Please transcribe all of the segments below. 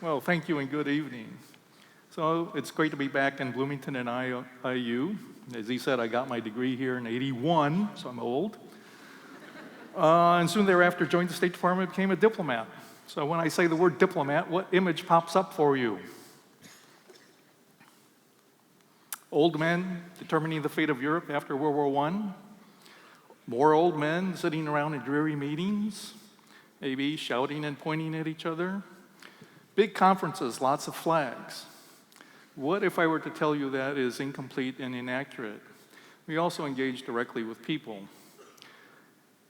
Well, thank you and good evening. So it's great to be back in Bloomington and IU. As he said, I got my degree here in '81, so I'm old. And soon thereafter joined the State Department and became a diplomat. So when I say the word diplomat, what image pops up for you? Old men determining the fate of Europe after World War I? More old men sitting around in dreary meetings, maybe shouting and pointing at each other? Big conferences, lots of flags. What if I were to tell you that is incomplete and inaccurate? We also engage directly with people.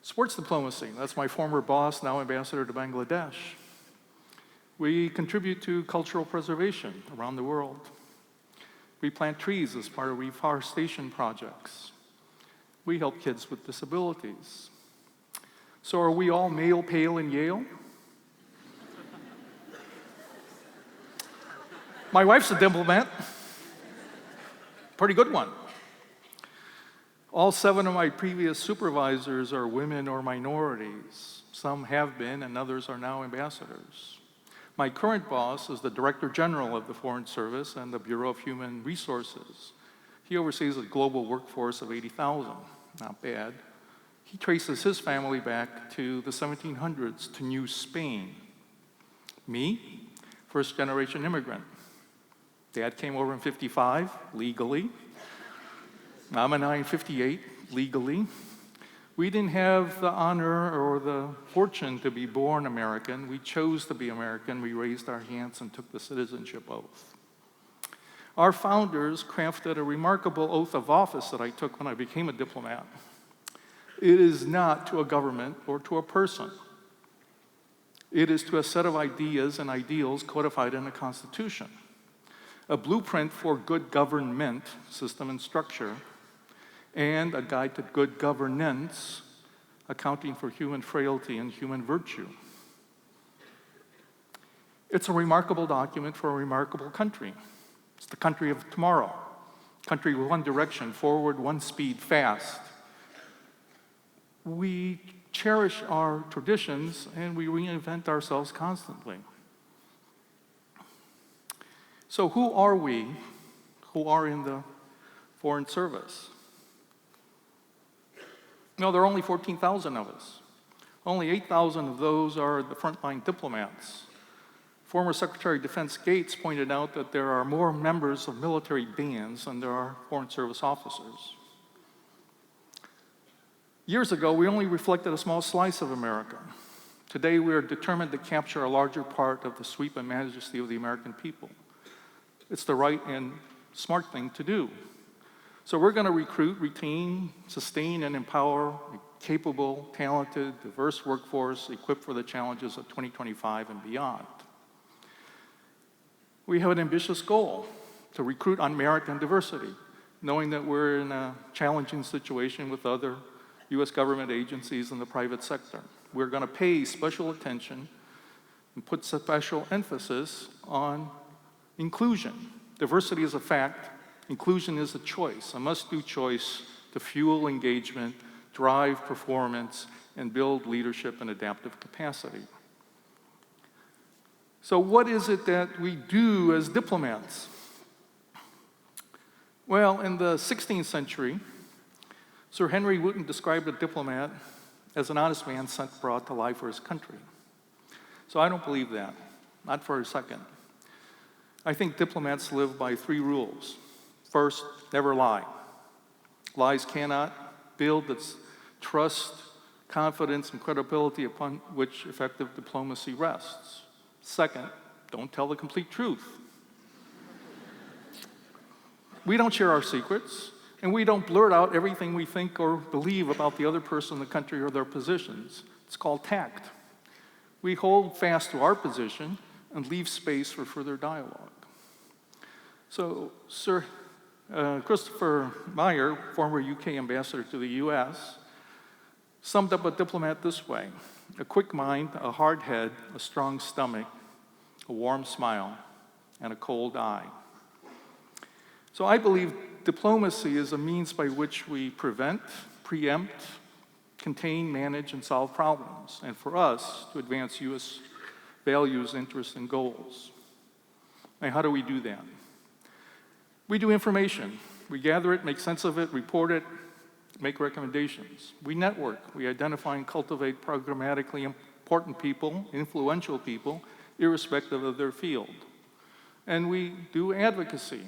Sports diplomacy, that's my former boss, now ambassador to Bangladesh. We contribute to cultural preservation around the world. We plant trees as part of reforestation projects. We help kids with disabilities. So are we all male, pale, and Yale? My wife's a diplomat. Pretty good one. All 7 of my previous supervisors are women or minorities. Some have been, and others are now ambassadors. My current boss is the Director General of the Foreign Service and the Bureau of Human Resources. He oversees a global workforce of 80,000. Not bad. He traces his family back to the 1700s to New Spain. Me, first-generation immigrant. Dad came over in '55, legally. Mom and I in '58, legally. We didn't have the honor or the fortune to be born American. We chose to be American. We raised our hands and took the citizenship oath. Our founders crafted a remarkable oath of office that I took when I became a diplomat. It is not to a government or to a person. It is to a set of ideas and ideals codified in a constitution, a blueprint for good government, system and structure, and a guide to good governance, accounting for human frailty and human virtue. It's a remarkable document for a remarkable country. It's the country of tomorrow, country with one direction, forward, one speed, fast. We cherish our traditions and we reinvent ourselves constantly. So who are we who are in the Foreign Service? No, there are only 14,000 of us. Only 8,000 of those are the frontline diplomats. Former Secretary of Defense Gates pointed out that there are more members of military bands than there are Foreign Service officers. Years ago, we only reflected a small slice of America. Today, we are determined to capture a larger part of the sweep and majesty of the American people. It's the right and smart thing to do. So we're going to recruit, retain, sustain, and empower a capable, talented, diverse workforce equipped for the challenges of 2025 and beyond. We have an ambitious goal to recruit on merit and diversity, knowing that we're in a challenging situation with other U.S. government agencies in the private sector. We're going to pay special attention and put special emphasis on inclusion. Diversity is a fact. Inclusion is a choice, a must-do choice to fuel engagement, drive performance, and build leadership and adaptive capacity. So what is it that we do as diplomats? Well, in the 16th century, Sir Henry Wotton described a diplomat as an honest man sent abroad to lie for his country. So I don't believe that, not for a second. I think diplomats live by 3 rules. First, never lie. Lies cannot build the trust, confidence, and credibility upon which effective diplomacy rests. Second, don't tell the complete truth. We don't share our secrets, and we don't blurt out everything we think or believe about the other person, the country, or their positions. It's called tact. We hold fast to our position and leave space for further dialogue. So, Sir Christopher Meyer, former UK ambassador to the US, summed up a diplomat this way: a quick mind, a hard head, a strong stomach, a warm smile, and a cold eye. So I believe diplomacy is a means by which we prevent, preempt, contain, manage, and solve problems, and for us to advance U.S. values, interests, and goals. Now, how do we do that? We do information. We gather it, make sense of it, report it, make recommendations. We network. We identify and cultivate programmatically important people, influential people, irrespective of their field. And we do advocacy.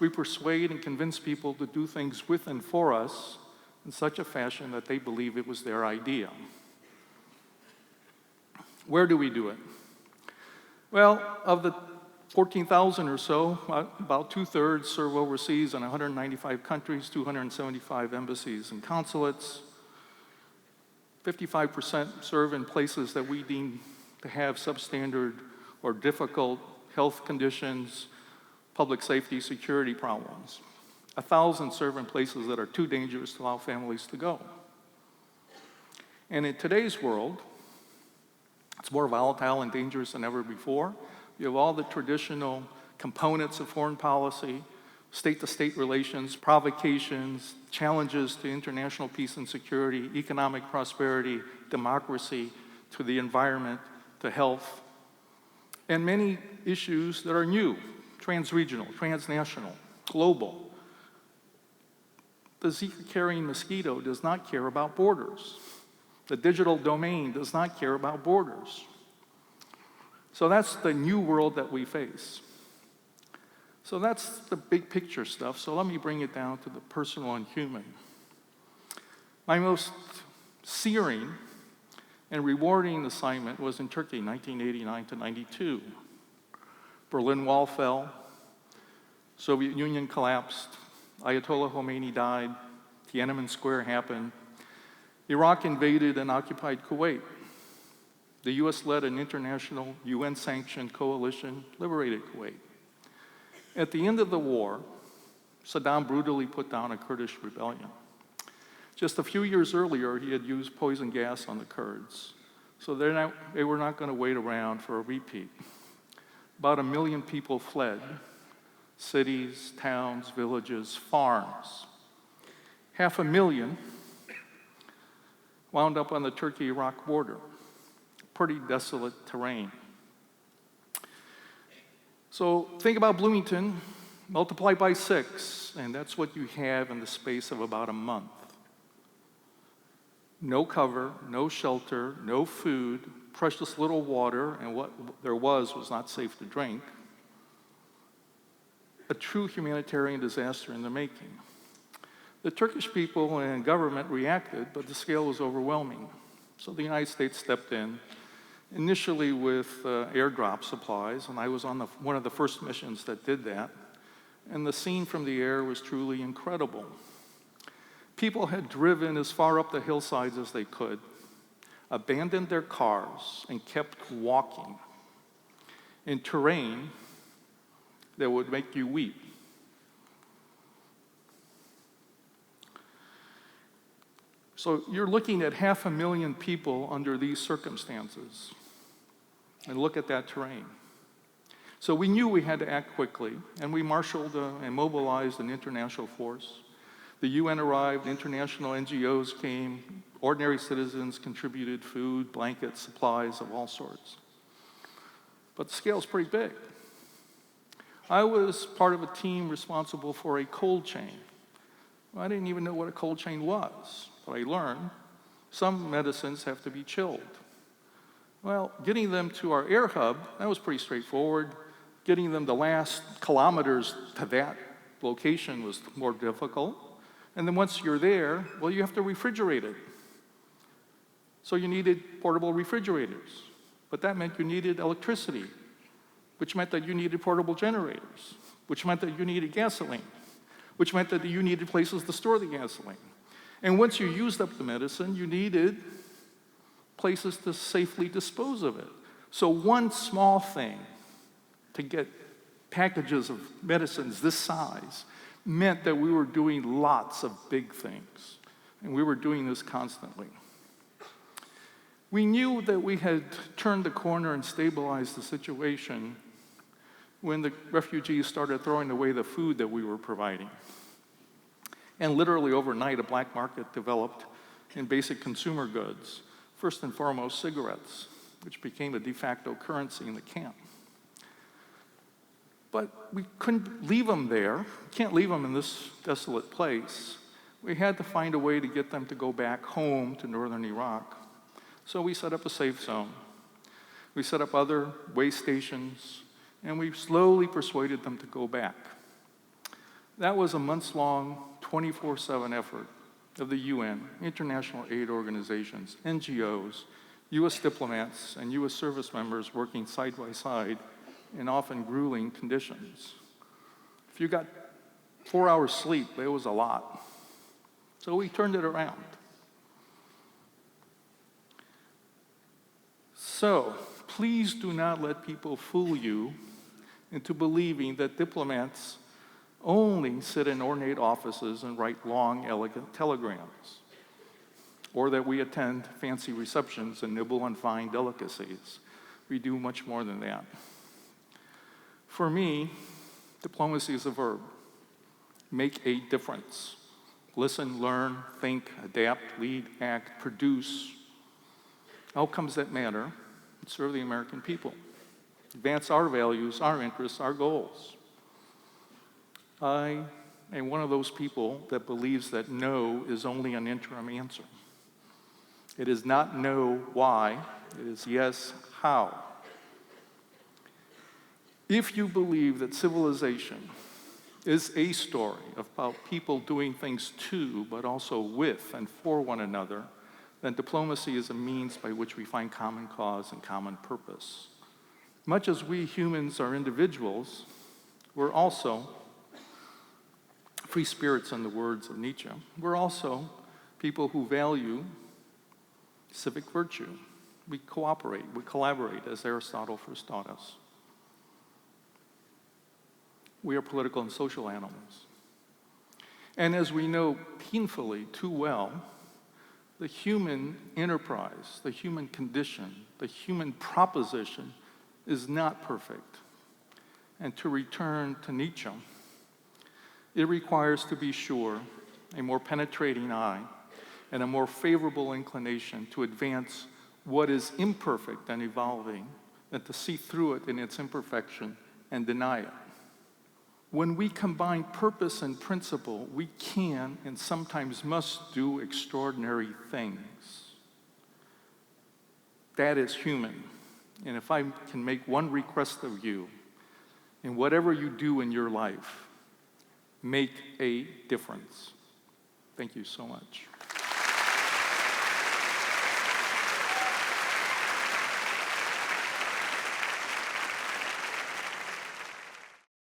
We persuade and convince people to do things with and for us in such a fashion that they believe it was their idea. Where do we do it? Well, of the 14,000 or so, about 2/3 serve overseas in 195 countries, 275 embassies and consulates. 55% serve in places that we deem to have substandard or difficult health conditions, public safety, security problems. 1,000 serve in places that are too dangerous to allow families to go. And in today's world, it's more volatile and dangerous than ever before. You have all the traditional components of foreign policy, state-to-state relations, provocations, challenges to international peace and security, economic prosperity, democracy, to the environment, to health, and many issues that are new, trans-regional, transnational, global. The Zika-carrying mosquito does not care about borders. The digital domain does not care about borders. So that's the new world that we face. So that's the big picture stuff. So let me bring it down to the personal and human. My most searing and rewarding assignment was in Turkey, 1989 to 92. Berlin Wall fell, Soviet Union collapsed, Ayatollah Khomeini died, Tiananmen Square happened, Iraq invaded and occupied Kuwait. The US led an international UN-sanctioned coalition, liberated Kuwait. At the end of the war, Saddam brutally put down a Kurdish rebellion. Just a few years earlier, he had used poison gas on the Kurds. So they were not going to wait around for a repeat. About 1 million people fled, cities, towns, villages, farms. 500,000 wound up on the Turkey-Iraq border. Pretty desolate terrain. So think about Bloomington, multiply by 6, and that's what you have in the space of about a month. No cover, no shelter, no food, precious little water, and what there was not safe to drink. A true humanitarian disaster in the making. The Turkish people and government reacted, but the scale was overwhelming. So the United States stepped in, initially with airdrop supplies, and I was on one of the first missions that did that. And the scene from the air was truly incredible. People had driven as far up the hillsides as they could, abandoned their cars, and kept walking in terrain that would make you weep. So you're looking at 500,000 people under these circumstances. And look at that terrain. So we knew we had to act quickly, and we marshaled and mobilized an international force. The UN arrived, international NGOs came, ordinary citizens contributed food, blankets, supplies of all sorts. But the scale's pretty big. I was part of a team responsible for a cold chain. Well, I didn't even know what a cold chain was, but I learned some medicines have to be chilled. Well, getting them to our air hub, that was pretty straightforward. Getting them the last kilometers to that location was more difficult. And then once you're there, well, you have to refrigerate it. So you needed portable refrigerators. But that meant you needed electricity, which meant that you needed portable generators, which meant that you needed gasoline, which meant that you needed places to store the gasoline. And once you used up the medicine, you needed places to safely dispose of it. So one small thing to get packages of medicines this size meant that we were doing lots of big things. And we were doing this constantly. We knew that we had turned the corner and stabilized the situation when the refugees started throwing away the food that we were providing. And literally overnight, a black market developed in basic consumer goods, first and foremost cigarettes, which became a de facto currency in the camp. But we couldn't leave them there. Can't leave them in this desolate place. We had to find a way to get them to go back home to northern Iraq. So we set up a safe zone. We set up other way stations, and we slowly persuaded them to go back. That was a months-long, 24/7 effort of the UN, international aid organizations, NGOs, US diplomats, and US service members working side by side in often grueling conditions. If you got 4 hours sleep, it was a lot. So we turned it around. So please do not let people fool you into believing that diplomats only sit in ornate offices and write long, elegant telegrams, or that we attend fancy receptions and nibble on fine delicacies. We do much more than that. For me, diplomacy is a verb. Make a difference. Listen, learn, think, adapt, lead, act, produce outcomes that matter and serve the American people. Advance our values, our interests, our goals. I am one of those people that believes that no is only an interim answer. It is not no why, it is yes how. If you believe that civilization is a story about people doing things to, but also with and for one another, then diplomacy is a means by which we find common cause and common purpose. Much as we humans are individuals, we're also free spirits, in the words of Nietzsche. We're also people who value civic virtue. We cooperate, we collaborate, as Aristotle first taught us. We are political and social animals. And as we know painfully too well, the human enterprise, the human condition, the human proposition is not perfect. And to return to Nietzsche, it requires, to be sure, a more penetrating eye and a more favorable inclination to advance what is imperfect and evolving than to see through it in its imperfection and deny it. When we combine purpose and principle, we can and sometimes must do extraordinary things. That is human. And if I can make one request of you, in whatever you do in your life, make a difference. Thank you so much.